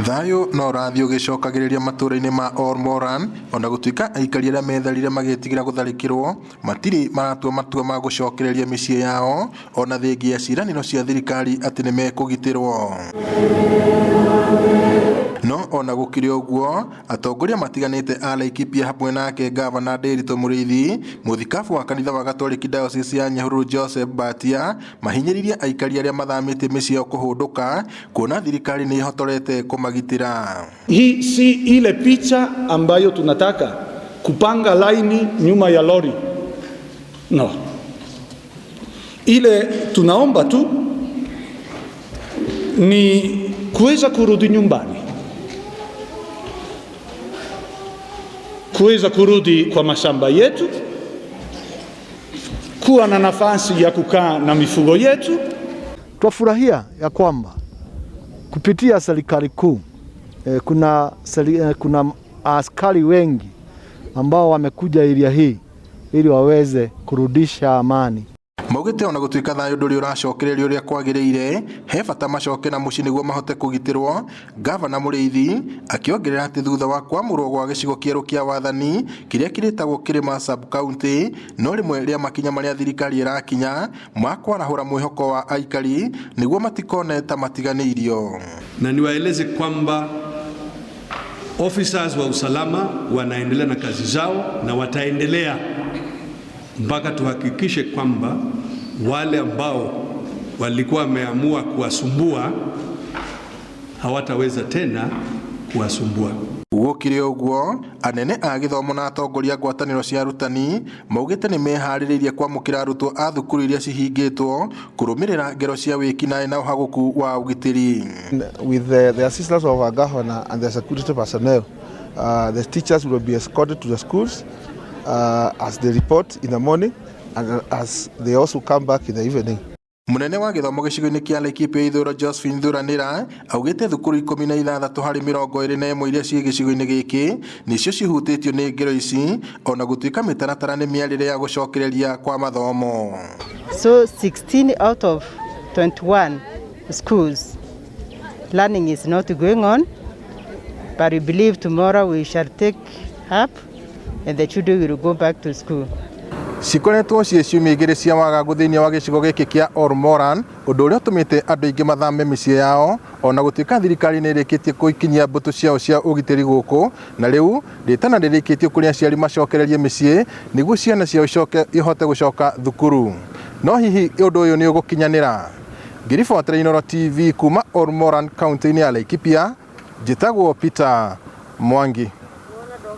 Thayo no rathi ugicokagiriria matura-ini ma Ormoran ona gutuika aikari aria metharire magetigira gutharikirwo matiri maratua matua ma gucokereria micii yao ona thengia ciraniro cia thirikari ati ni mekugitirwo. No ona gukiri uguo atongoria matiganite a Laikipia hamwe nake gavana Nderitu Muriithi Mūthikabu wa kanitha wa Gatoliki Diocese ya Nyahururu Mbatia mahinyiririe aikari aria mathamite micii yao kuhunduka kuona thirikari ni ihotorete kumagitira. Hii si ile picha ambayo tunataka kupanga laini nyuma ya lori. No. Ile tunaomba tu ni kuweza kurudi nyumbani. Kuweza kurudi kwa mashamba yetu, kuwa na nafasi ya kukaa na mifugo yetu. Twafurahia ya kwamba kupitia serikali kuu kuna askari wengi ambao wamekuja area hii ili waweze kurudisha amani. Maugite ona gutuika thayo nduri uracokereria uria kwagiriire he bata macoke na mucii niguo mahote kugitirwo. Gavana Muriithi akiongerera ati thutha wa kwamurwo gwa gicigo kieru kia wathani kiria kiritagwo Kirima sub county no rimwe ria makinya maria thirikari irakinya makwarahura mwihoko wa aikari niguo matikone ta matiganiirio. Na niwaeleze kwamba officers wa usalama wanaendelea na kazi zao na wataendelea mpaka tuhakikishe kwamba wale ambao walikuwa wameamua kuwasumbua hawataweza tena kuwasumbua. Gukiri uguo anene a githomo na atongoria ngwataniro cia arutani maugite ni mehaririirie kwamukira arutwo a thukuru iria cihingitwo kurumirira ngero cia wikinae na uhaguku wa ugitiri. With the assistance of our governor and the security personnel, the teachers will be escorted to the schools as they report in the morning and as they also come back in the evening. Munene wa githomo gicigo-ini kia Laikipia Ithuro Josephine Thuranira augite thukuru 16 hari 21 iria cie gicigo-ini giki nicio cihutitio ni ngero ici ona gutuika mitaratara ni miarire ya gucokereria kwa mathomo. So 16 out of 21 schools learning is not going on, but we believe tomorrow we shall take up and the children will go back to school. Cikoretwo cie ciumia igiri cia wagagu thiini wa gicigo giki kia Ormoran undu uria utumite andu aingi mathame micii yao ona gutuika thirikari ni irikitie kuikinyia mbutu ciao cia ugitiri guku na riu ritana ririkitio kuria aciari macokererie micii niguo ciana ciao ihote gucoka thukuru. No hihi undu uyu ni ugukinyanira? Ngiribotera Inooro TV kuma Ormoran county-ini ya Laikipia, njitagwo Peter Mwangi.